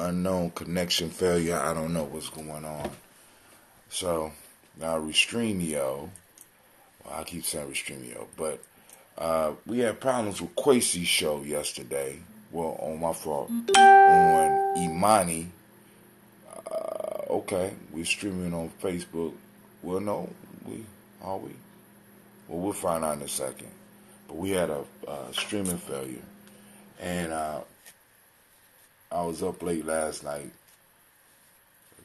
unknown connection failure. I don't know what's going on. So now Restreamio. Well, I keep saying Restreamio, but we had problems with Quasi's show yesterday. Well, on my fault. On Imani. Okay, we're streaming on Facebook. Well, no, are we? Well, we'll find out in a second. But we had a streaming failure, and I was up late last night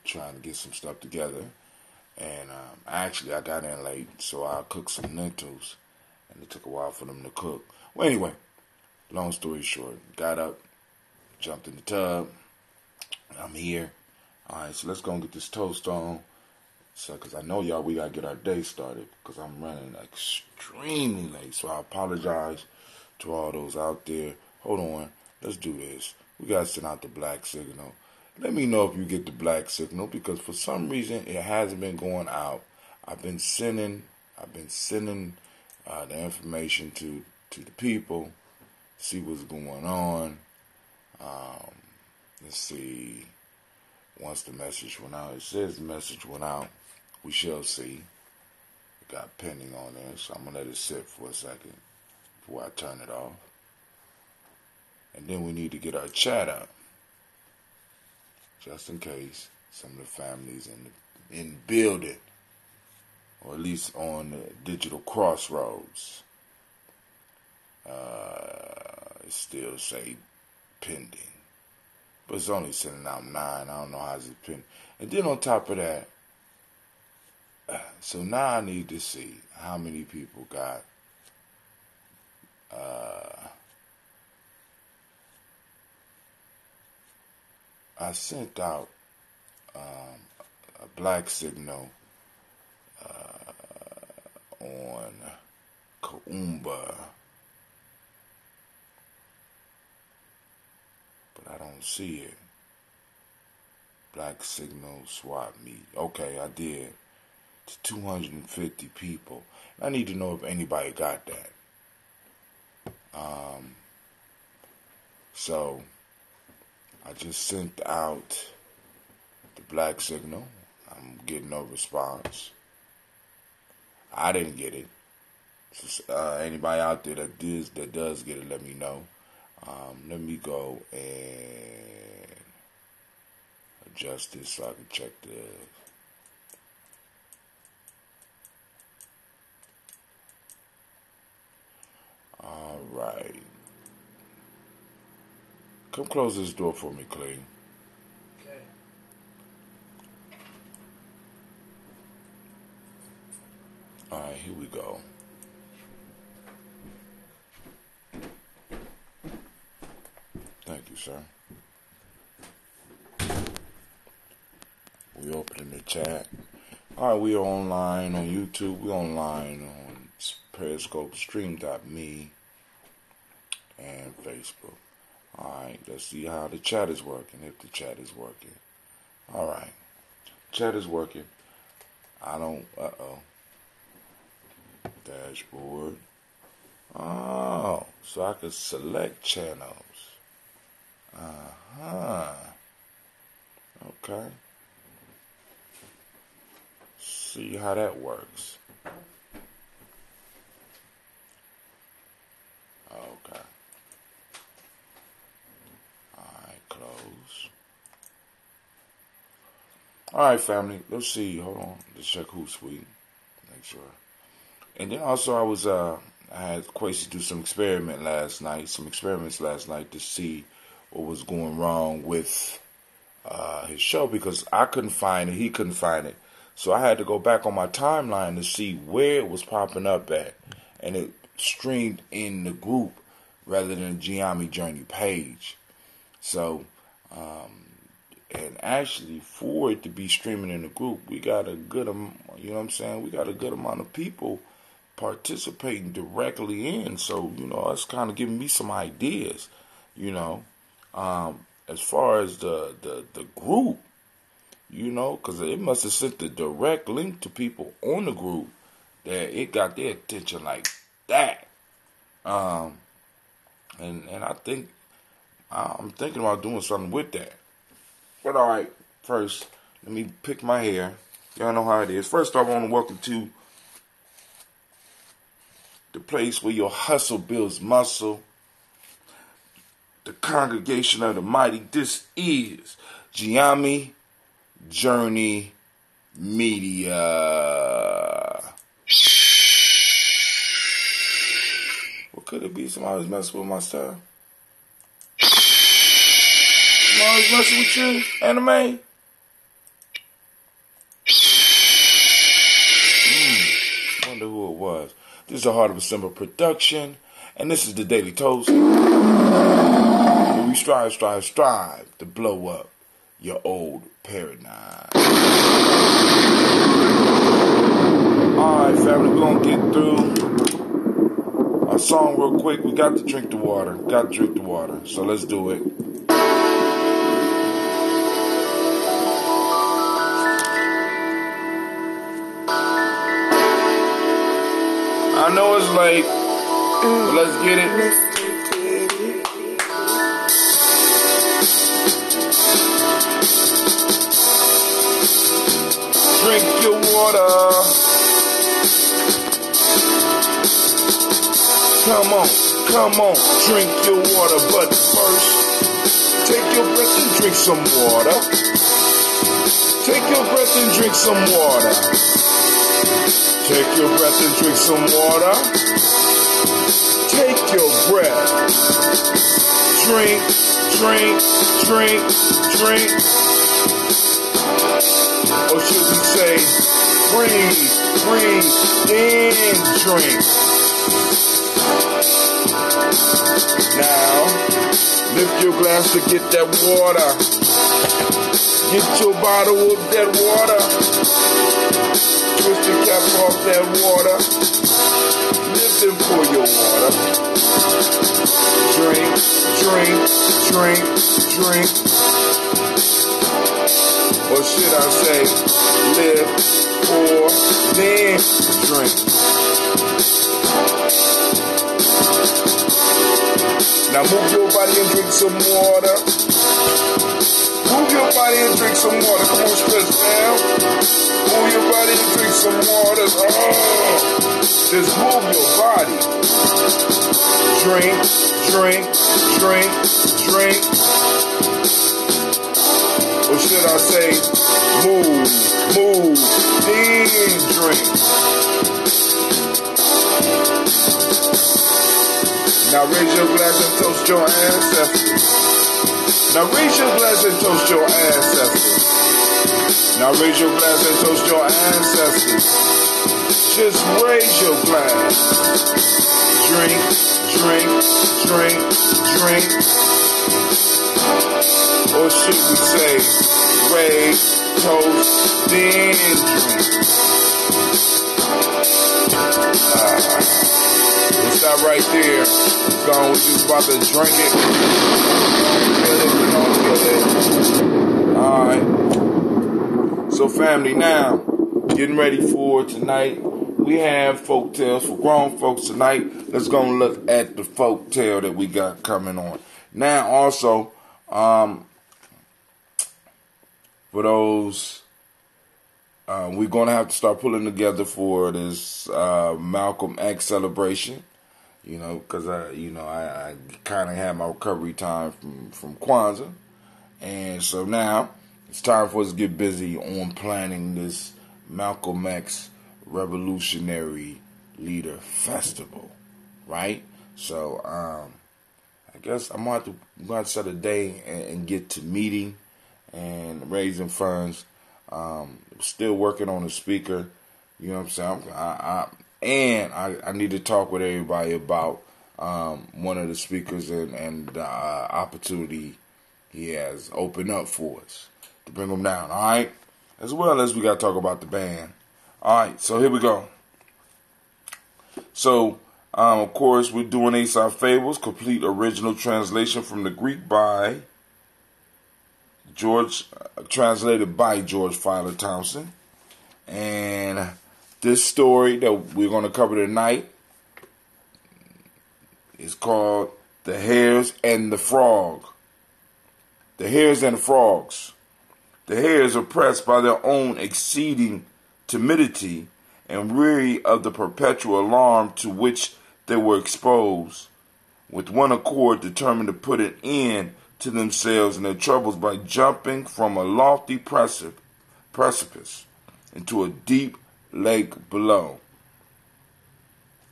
trying to get some stuff together, and actually I got in late, so I cooked some lentils, and it took a while for them to cook. Well, anyway, long story short, got up, jumped in the tub, I'm here. All right, so let's go and get this toast on. So, because I know y'all, we got to get our day started because I'm running extremely late. So I apologize to all those out there. Hold on. Let's do this. We got to send out the black signal. Let me know if you get the black signal because for some reason it hasn't been going out. I've been sending the information to the people, see what's going on. Let's see. Once the message went out, it says the message went out. We shall see. It got pending on there, so I'm going to let it sit for a second before I turn it off. And then we need to get our chat up, just in case some of the families in the building, or at least on the digital crossroads, it still say pending. But it's only sending out 9. I don't know how it's pending. And then on top of that, so now I need to see how many people got I sent out a black signal on Kaumba, but I don't see it. Black signal swap meet. Okay, I did. To 250 people. I need to know if anybody got that. So I just sent out the black signal. I'm getting no response. I didn't get it. So, anybody out there that does get it, let me know. Let me go and adjust this so I can check the. All right. Come close this door for me, Clay. Okay. All right, here we go. Thank you, sir. We opening the chat. All right, we are online on YouTube. We're online on Periscope, Stream.me, and Facebook. All right, let's see how the chat is working, if the chat is working. All right, chat is working. Dashboard. Oh, so I could select channels. Okay. See how that works. Okay. Alright, close. Alright, family. Let's see. Hold on. Let's check Hootsuite. Make sure. And then also I had Quasi do some experiments last night to see what was going wrong with his show because I couldn't find it, he couldn't find it. So I had to go back on my timeline to see where it was popping up at. And it streamed in the group rather than the Giami Journey page. So, and actually for it to be streaming in the group, we got a good amount, you know what I'm saying? We got a good amount of people participating directly in. So, you know, it's kind of giving me some ideas, you know, as far as the group. You know, because it must have sent the direct link to people on the group that it got their attention like that. And I think I'm thinking about doing something with that. But all right, first, let me pick my hair. Y'all know how it is. First, I want to welcome to the place where your hustle builds muscle. The congregation of the mighty. This is Giami Journey Media. What could it be? Somebody's messing with my stuff. Somebody's messing with you, anime. Wonder who it was. This is a Heart of December production, and this is the Daily Toast. Where we strive to blow up your old paradigm. Alright, family, we're gonna get through our song real quick. We got to drink the water. So let's do it. I know it's late, but let's get it. Drink your water. Come on, drink your water. But first, take your breath and drink some water. Take your breath and drink some water. Take your breath and drink some water. Take your breath. Drink. Or should we say, breathe, and drink. Now, lift your glass to get that water. Get your bottle of that water. Twist the cap off that water. Lift and pour your water. Drink. Or should I say, live, pour, then drink. Now move your body and drink some water. Move your body and drink some water. Come on, stretch down. Move your body and drink some water. Just move your body. Drink. Or should I say, move, then drink. Now raise your glass and toast your ancestors. Now raise your glass and toast your ancestors. Now raise your glass and toast your ancestors. Just raise your glass. Drink. Or should we say, raise, toast, then drink. We'll stop right there. We just about to drink it. Alright. So family, now, getting ready for tonight. We have folk tales for grown folks tonight. Let's go and look at the folk tale that we got coming on. Now also, for those, we're going to have to start pulling together for this Malcolm X celebration. You know, because I kind of had my recovery time from Kwanzaa. And so now it's time for us to get busy on planning this Malcolm X Revolutionary Leader Festival, right? So I guess I'm going to set a day and get to meeting and raising funds. Still working on a speaker, you know what I'm saying? I need to talk with everybody about one of the speakers and the opportunity he has opened up for us to bring them down, all right? As well as we got to talk about the band. All right, so here we go. So, of course, we're doing Aesop Fables, complete original translation from the Greek by translated by George Filer Thompson. And this story that we're going to cover tonight is called The Hares and the Frog. The Hares and the Frogs. The hares, oppressed by their own exceeding timidity and weary of the perpetual alarm to which they were exposed, with one accord determined to put an end to themselves and their troubles by jumping from a lofty precipice into a deep lake below.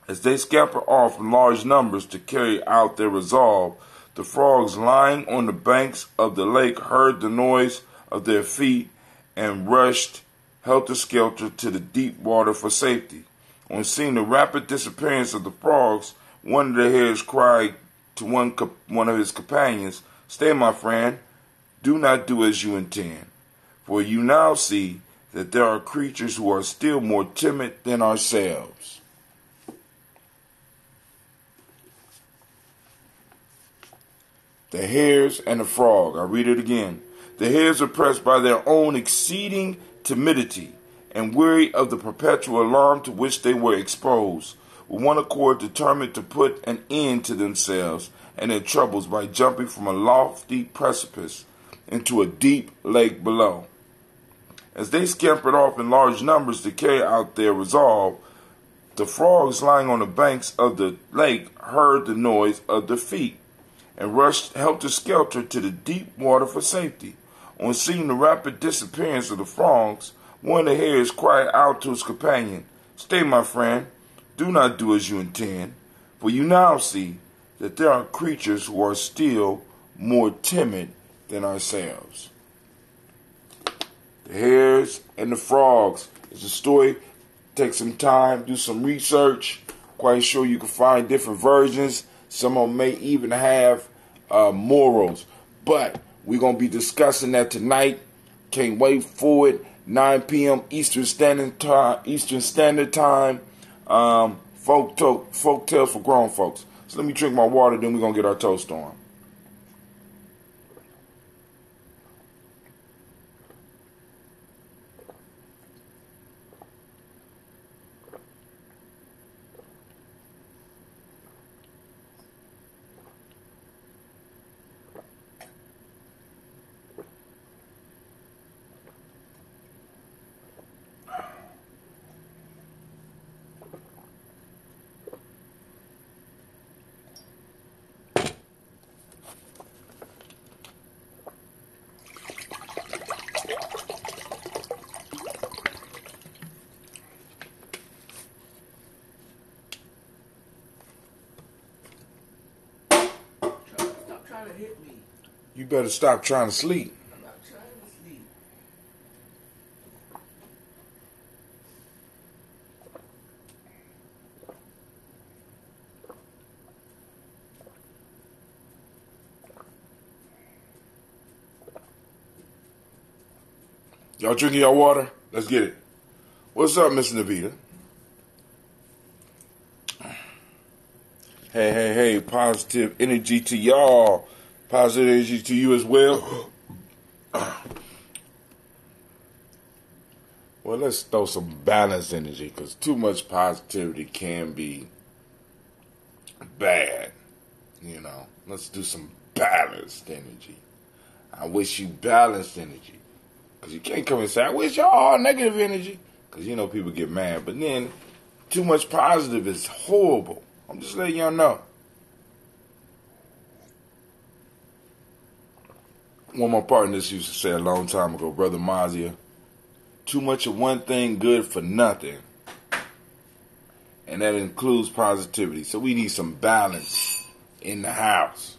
As they scampered off in large numbers to carry out their resolve, the frogs lying on the banks of the lake heard the noise of their feet and rushed helter-skelter to the deep water for safety. On seeing the rapid disappearance of the frogs, one of the hares cried to one of his companions, "Stay, my friend, do not do as you intend, for you now see that there are creatures who are still more timid than ourselves." The hares and the frog. I read it again. The hares, oppressed by their own exceeding timidity and weary of the perpetual alarm to which they were exposed, with one accord determined to put an end to themselves and their troubles by jumping from a lofty precipice into a deep lake below. As they scampered off in large numbers to carry out their resolve, the frogs lying on the banks of the lake heard the noise of their feet and rushed helter-skelter to the deep water for safety. On seeing the rapid disappearance of the frogs, one of the hares cried out to his companion, "Stay, my friend, do not do as you intend, for you now see that there are creatures who are still more timid than ourselves." The hares and the frogs is a story. Take some time, do some research. Quite sure you can find different versions. Some of them may even have morals. But we're going to be discussing that tonight. Can't wait for it. 9 p.m. Eastern Standard Time. Folk tales for grown folks. So let me drink my water, then we're going to get our toast on. Hit me. You better stop trying to sleep. I'm not trying to sleep. Y'all drinking your water? Let's get it. What's up, Miss Navita? Hey, positive energy to y'all. Positive energy to you as well. Well, let's throw some balanced energy, because too much positivity can be bad. You know, let's do some balanced energy. I wish you balanced energy. Because you can't come and say, I wish y'all all negative energy. Because, you know, people get mad. But then, too much positive is horrible. I'm just letting y'all know. One of my partners used to say a long time ago, Brother Mazia, too much of one thing good for nothing. And that includes positivity. So we need some balance in the house.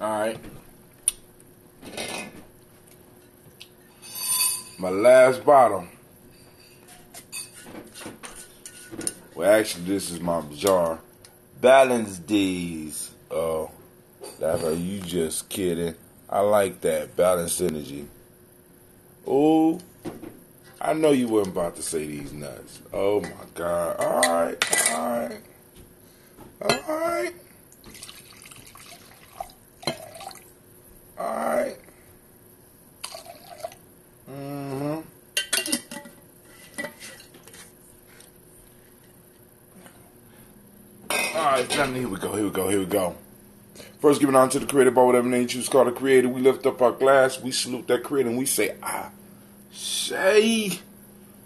Alright. My last bottle. Well, actually, this is my jar. Balance D's. Oh, you just kidding. I like that. Balanced energy. Oh, I know you weren't about to say these nuts. Oh, my God. All right. Alright, family, here we go. First, giving on to the creator by whatever name you choose to call the creator. We lift up our glass, we salute that creator, and we say, say.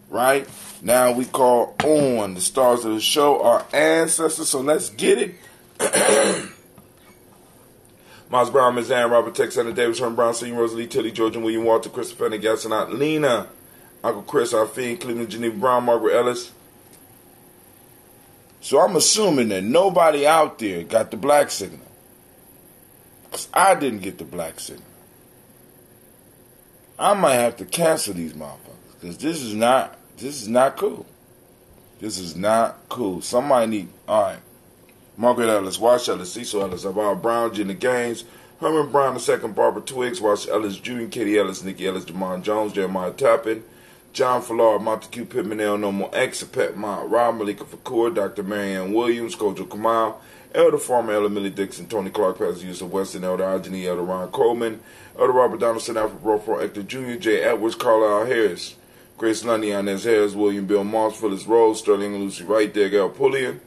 Right? Now we call on the stars of the show, our ancestors, so let's get it. Miles Brown, Ms. Ann, Robert Tex, Anna Davis, Herman Brown, Senior, Rosalie, Tilly, George, and William Walter, Christopher, and Gastonat, Lena, Uncle Chris, our fiend, Cleveland, Geneva Brown, Margaret Ellis. So I'm assuming that nobody out there got the black signal. Because I didn't get the black signal. I might have to cancel these motherfuckers. Because this is not cool. This is not cool. Somebody need, alright. Margaret Ellis, Wash Ellis, Cecil Ellis, Aval Brown, Jenna Gaines, Herman Brown II, Barbara Twiggs, Wash Ellis Jr., Katie Ellis, Nikki Ellis, Jamon Jones, Jeremiah Tappan, John Fallard, Montague Pittman, El Nomo X, Pet Mont, Rob Malika Fakur, Dr. Marianne Williams, Kojo Kamal, Elder Farmer, Elder Millie Dixon, Tony Clark, Pastor Yusuf Weston, Elder Agony, Elder Ron Coleman, Elder Robert Donaldson, Alfred Brofro, Hector Jr., J. Edwards, Carlisle Harris, Grace Lundy, Inez Harris, William Bill Moss, Phyllis Rose, Sterling and Lucy Wright, Degel Pulliam,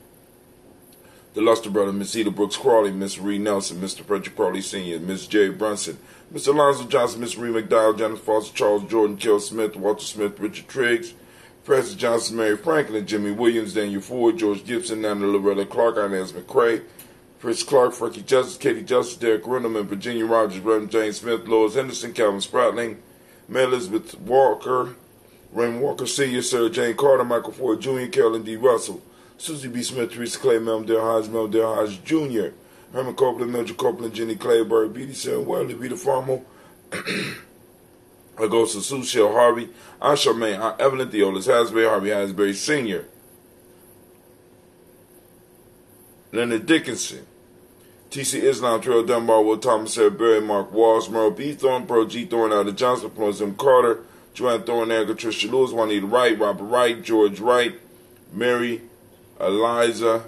the Luster Brother, Miss Eda Brooks Crawley, Miss Reed Nelson, Mr. Frederick Crawley Sr., Miss Jerry Brunson, Mr. Alonzo Johnson, Miss Marie McDowell, Janice Foster, Charles Jordan, Kel Smith, Walter Smith, Richard Triggs, Francis Johnson, Mary Franklin, Jimmy Williams, Daniel Ford, George Gibson, Nana Loretta Clark, Inez McCrae, Fritz Clark, Frankie Justice, Katie Justice, Derek Rindleman, Virginia Rogers, Reverend James Smith, Lois Henderson, Calvin Spratling, Mary Elizabeth Walker, Raymond Walker Sr., Sarah Jane Carter, Michael Ford Jr., Carolyn D. Russell, Susie B. Smith, Teresa Clay, Meldale Hodge Jr., Herman Copeland, Mildred Copeland, Jenny Clayburg, B.D. Sam Welly, Peter Farmer, Augusta Sue, Shell Harvey, Aunt Charmaine, Aunt Evelyn, Theolis Hasbury, Harvey Hasbury Sr., Leonard Dickinson, T.C. Islam, Terrell Dunbar, Will Thomas, Sarah Berry, Mark Walsh, Merle B. Thorne, Pearl G. Thorne, Alda Johnson, Florence M. Carter, Joanne Thorne, Edgar, Tricia Lewis, Juanita Wright, Robert Wright, George Wright, Mary Eliza,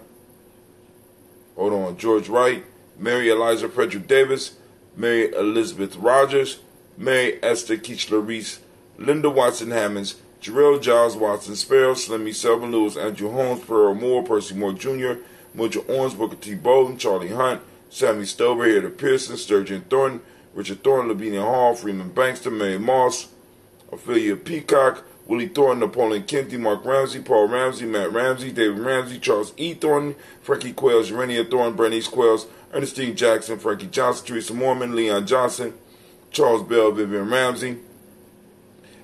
George Wright, Mary Eliza Frederick Davis, Mary Elizabeth Rogers, Mary Esther Keechler Reese, Linda Watson Hammonds, Jarrell Giles Watson, Sparrow, Slimmy, Selvin Lewis, Andrew Holmes, Pearl Moore, Percy Moore Jr., Mildred Owens, Booker T. Bolden, Charlie Hunt, Sammy Stover, Heather Pearson, Sturgeon Thornton, Richard Thornton, Lavinia Hall, Freeman Bankster, Mary Moss, Ophelia Peacock, Willie Thornton, Napoleon Kenty, Mark Ramsey, Paul Ramsey, Matt Ramsey, David Ramsey, Charles E. Thornton, Frankie Quails, Urania Thornton, Bernice Quails, Ernestine Jackson, Frankie Johnson, Teresa Mormon, Leon Johnson, Charles Bell, Vivian Ramsey,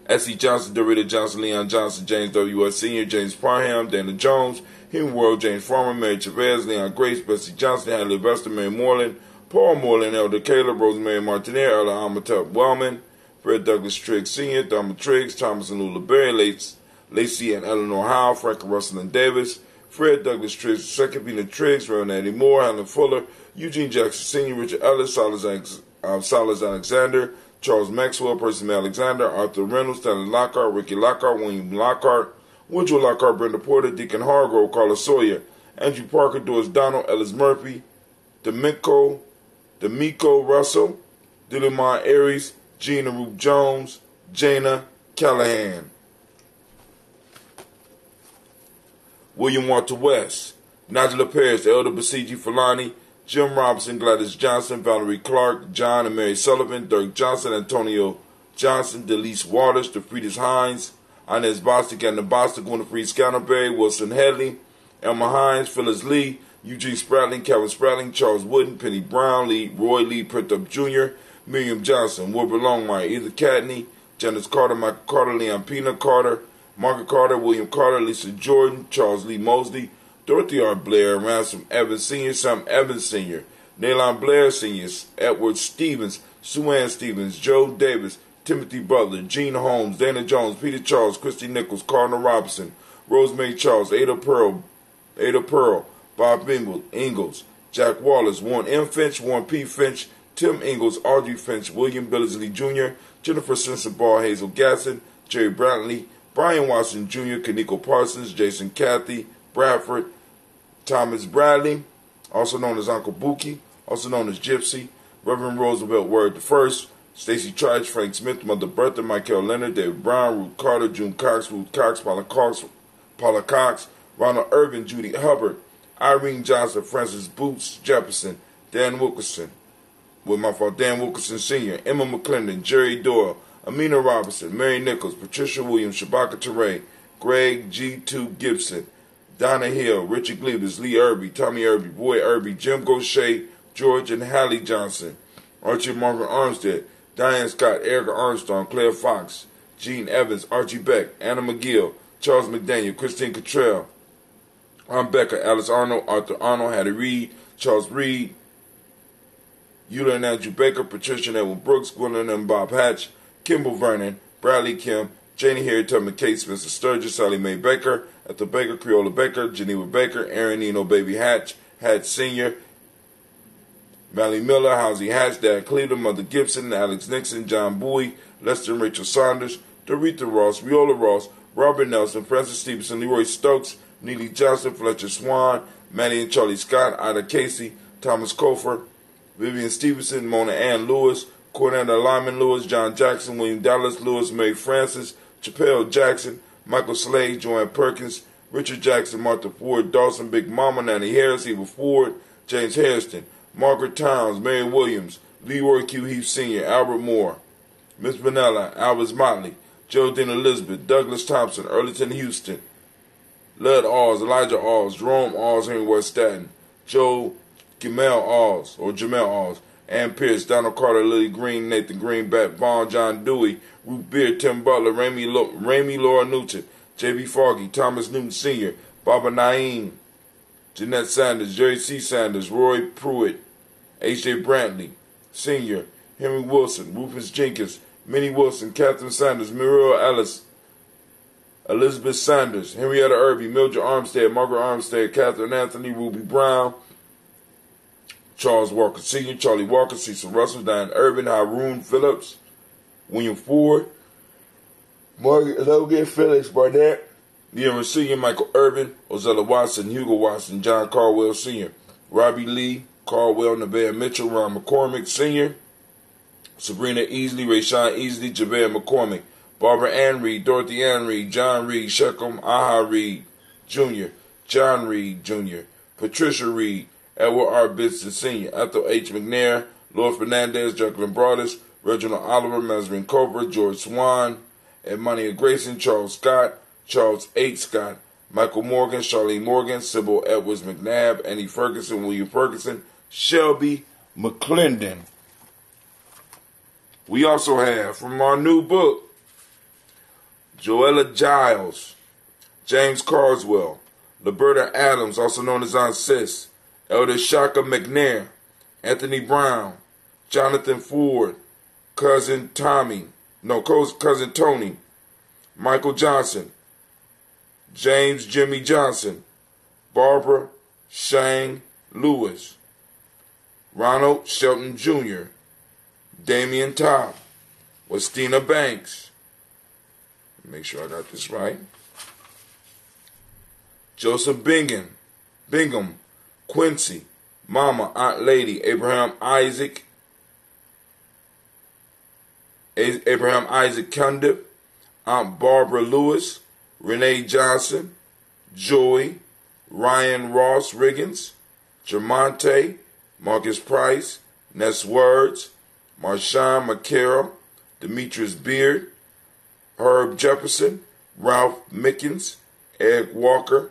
S.E. Johnson, Dorita Johnson, Leon Johnson, James W.S. Sr., James Parham, Dana Jones, Human World, James Farmer, Mary Chavez, Leon Grace, Bessie Johnson, Hadley Vester, Mary Moreland, Paul Moreland, Elder Caleb, Rosemary Martineau, Elder Amatep Wellman, Fred Douglas Triggs Sr., Thelma Triggs, Thomas and Lula Berry, Lacey and Eleanor Howe, Frank Russell and Davis, Fred Douglas Triggs II, Vina Triggs, Reverend Eddie Moore, Helen Fuller, Eugene Jackson Sr., Richard Ellis, Silas Alexander, Charles Maxwell, Percy May Alexander, Arthur Reynolds, Stanley Lockhart, Ricky Lockhart, William Lockhart, Woodrow Lockhart, Brenda Porter, Deacon Hargrove, Carla Sawyer, Andrew Parker, Doris Donald, Ellis Murphy, D'Amico Russell, Dillamar Aries, Gina Ruth Jones, Jana Callahan, William Walter West, Nigella Paris, Elder Basiji Falani, Jim Robinson, Gladys Johnson, Valerie Clark, John and Mary Sullivan, Dirk Johnson, Antonio Johnson, Delise Waters, DeFriedis Hines, Inez Bostic, Anna Bostic, Winifred Scanterberry, Wilson Headley, Elma Hines, Phyllis Lee, Eugene Spratling, Calvin Spratling, Charles Wooden, Penny Brown, Roy Lee Printup Jr., Miriam Johnson, Wilbur Longmire, Edith Catney, Janice Carter, Michael Carter, Leon Pina Carter, Margaret Carter, William Carter, Lisa Jordan, Charles Lee Mosley, Dorothy R. Blair, Ransom Evans Sr., Sam Evans Sr., Nalon Blair Sr., Edward Stevens, Sue Ann Stevens, Joe Davis, Timothy Butler, Gene Holmes, Dana Jones, Peter Charles, Christy Nichols, Cardinal Robinson, Rosemary Charles, Ada Pearl, Bob Ingalls, Jack Wallace, Warren M. Finch, Warren P. Finch, Tim Ingalls, Audrey Finch, William Billingsley Jr., Jennifer Simpson Ball, Hazel Gasson, Jerry Brantley, Brian Watson Jr., Kaniko Parsons, Jason Cathy, Bradford, Thomas Bradley, also known as Uncle Buki, also known as Gypsy, Reverend Roosevelt Word I, Stacy Trice, Frank Smith, Mother Bertha, Michael Leonard, David Brown, Ruth Carter, June Cox, Ruth Cox, Paula Cox, Ronald Irvin, Judy Hubbard, Irene Johnson, Francis Boots Jefferson, Dan Wilkerson, Dan Wilkerson Sr., Emma McClendon, Jerry Doyle, Amina Robinson, Mary Nichols, Patricia Williams, Shabaka Teray, Greg G2 Gibson, Donna Hill, Richard Gleavers, Lee Irby, Tommy Irby, Boy Irby, Jim Gaucher, George and Hallie Johnson, Archie Margaret Armstead, Diane Scott, Erica Armstrong, Claire Fox, Gene Evans, Archie Beck, Anna McGill, Charles McDaniel, Christine Cottrell, Aunt Becca, Alice Arnold, Arthur Arnold, Hattie Reed, Charles Reed, Eula and Andrew Baker, Patricia and Edwin Brooks, Gwendolyn and Bob Hatch, Kimball Vernon, Bradley Kim, Janie Harry Tubman, Kate Spencer Sturgis, Sally Mae Baker, Ethel Baker, Creola Baker, Geneva Baker, Aaron Eno Baby Hatch, Hatch Sr., Mally Miller, Housie Hatch, Dad Cleveland, Mother Gibson, Alex Nixon, John Bowie, Lester and Rachel Saunders, Doretha Ross, Viola Ross, Robert Nelson, Francis Stevenson, Leroy Stokes, Neely Johnson, Fletcher Swan, Manny and Charlie Scott, Ida Casey, Thomas Kofer, Vivian Stevenson, Mona Ann Lewis, Cornetta Lyman Lewis, John Jackson, William Dallas Lewis, Mary Francis, Chappelle Jackson, Michael Slade, Joanne Perkins, Richard Jackson, Martha Ford, Dawson Big Mama, Nanny Harris, Eva Ford, James Hairston, Margaret Towns, Mary Williams, Leroy Q. Heath Sr., Albert Moore, Miss Vanilla, Albert Motley, Geraldine Elizabeth, Douglas Thompson, Earlington Houston, Lud Alls, Elijah Alls, Jerome Alls, Henry West Staten, Joe Jamel Alls, Ann Pierce, Donald Carter, Lily Green, Nathan Greenback, Vaughn, John Dewey, Ruth Beard, Tim Butler, Ramey Laura Newton, J.B. Foggy, Thomas Newton Sr., Baba Naeem, Jeanette Sanders, Jerry C. Sanders, Roy Pruitt, H.J. Brantley, Sr., Henry Wilson, Rufus Jenkins, Minnie Wilson, Catherine Sanders, Muriel Ellis, Elizabeth Sanders, Henrietta Irby, Mildred Armstead, Margaret Armstead, Catherine Anthony, Ruby Brown, Charles Walker Sr., Charlie Walker, Cecil Russell, Diane Irvin, Haroon Phillips, William Ford, Margaret Logan, Felix Barnett, Leon Sr., Michael Irvin, Ozella Watson, Hugo Watson, John Caldwell Sr., Robbie Lee, Caldwell, Nevaeh Mitchell, Ron McCormick Sr., Sabrina Easley, Rayshawn Easley, Javea McCormick, Barbara Ann Reed, Dorothy Ann Reed, John Reed, Shechem Aha Reed Jr., John Reed Jr., Patricia Reed, Edward R. Bitson Sr., Ethel H. McNair, Lord Fernandez, Jacqueline Broadus, Reginald Oliver, Mazarin Cobra, George Swan, Edmonia Grayson, Charles Scott, Charles H. Scott, Michael Morgan, Charlene Morgan, Sybil Edwards McNabb, Annie Ferguson, William Ferguson, Shelby McClendon. We also have, from our new book, Joella Giles, James Carswell, Liberta Adams, also known as Aunt Sis, Elder Shaka McNair, Anthony Brown, Jonathan Ford, Cousin Tony, Michael Johnson, James Jimmy Johnson, Barbara Shang Lewis, Ronald Shelton Jr., Damian Top, Westina Banks, make sure I got this right, Joseph Bingham, Quincy, Mama, Aunt Lady, Abraham Isaac Cundiff, Aunt Barbara Lewis, Renee Johnson, Joey, Ryan Ross Riggins, Jermonte, Marcus Price, Ness Words, Marshawn McCarroll, Demetrius Beard, Herb Jefferson, Ralph Mickens, Eric Walker,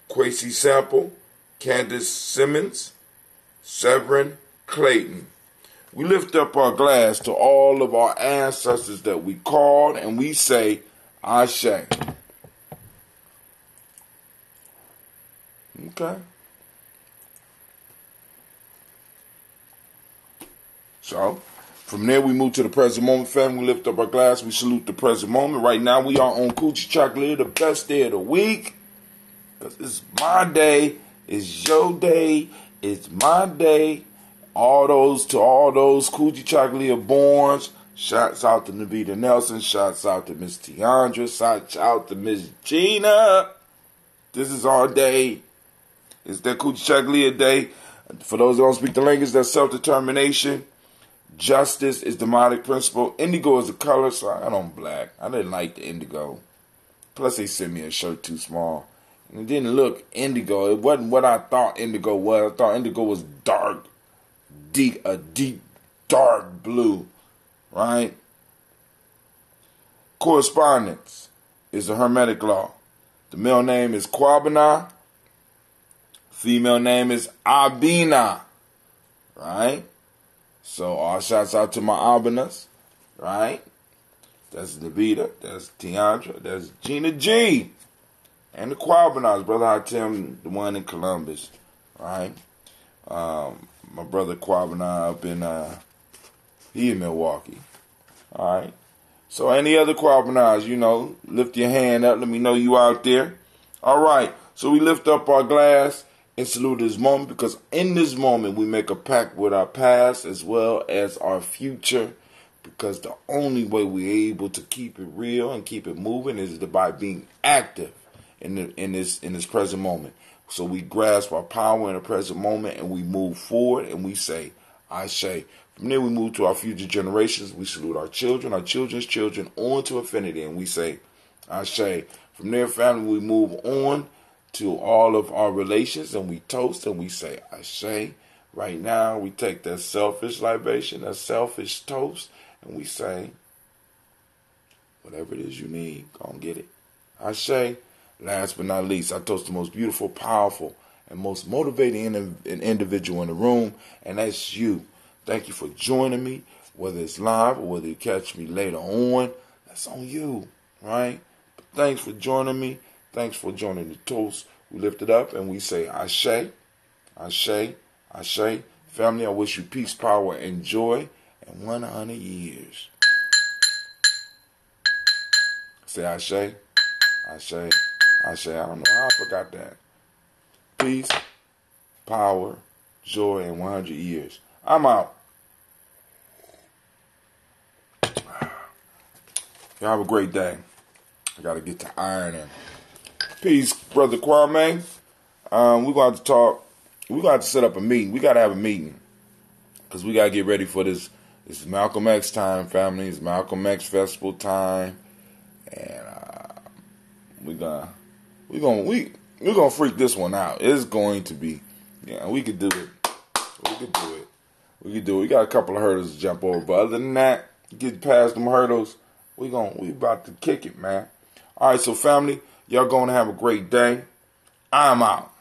Quasi Sample, Candace Simmons, Severin Clayton. We lift up our glass to all of our ancestors that we called, and we say, Ashe. Okay. So, from there we move to the present moment, family. We lift up our glass, we salute the present moment. Right now we are on Kujichagulia, the best day of the week. Because it's my day, it's your day, it's my day. All those Kujichagulia borns. Shouts out to Navita Nelson. Shouts out to Miss Tiandra. Shouts out to Miss Gina. This is our day. It's that Kujichagulia day. For those who don't speak the language, that's self-determination. Justice is the demonic principle. Indigo is a color, so I don't black. I didn't like the indigo. Plus, they sent me a shirt too small. It didn't look indigo. It wasn't what I thought indigo was. I thought indigo was dark, a deep, dark blue, right? Correspondence is the Hermetic law. The male name is Kwabena. Female name is Abina, right? So all shouts out to my Abinas, right? That's Davida, that's Tiandra, that's Gina G. And the Quabinas, brother Hatem, the one in Columbus, right? My brother Quabina up in, he in Milwaukee, all right? So any other Quabinas, you know, lift your hand up, let me know you out there. All right, so we lift up our glass and salute this moment, because in this moment we make a pact with our past as well as our future, because the only way we're able to keep it real and keep it moving is by being active in this present moment. So we grasp our power in the present moment and we move forward and we say, I say. From there we move to our future generations. We salute our children's children, on to infinity, and we say, I say. From there, family, we move on to all of our relations and we toast and we say, I say. Right now, we take that selfish libation, that selfish toast, and we say, whatever it is you need, go and get it. I say. Last but not least, I toast the most beautiful, powerful, and most motivating individual in the room, and that's you. Thank you for joining me, whether it's live or whether you catch me later on. That's on you, right? But thanks for joining me. Thanks for joining the toast. We lift it up and we say, Ashe, Ashe, Ashe. Family, I wish you peace, power, and joy, and 100 years. Say Ashe, Ashe. I don't know how I forgot that. Peace, power, joy, and 100 years. I'm out. Y'all have a great day. I got to get to ironing. Peace, Brother Kwame. We're going to have to talk. We're going to have to set up a meeting. We got to have a meeting, because we got to get ready for this. This is Malcolm X time, family. It's Malcolm X festival time. And we're gonna freak this one out. It's going to be, yeah, we could do it. We got a couple of hurdles to jump over, but other than that, get past them hurdles, we about to kick it, man. All right, so family, y'all gonna have a great day. I'm out.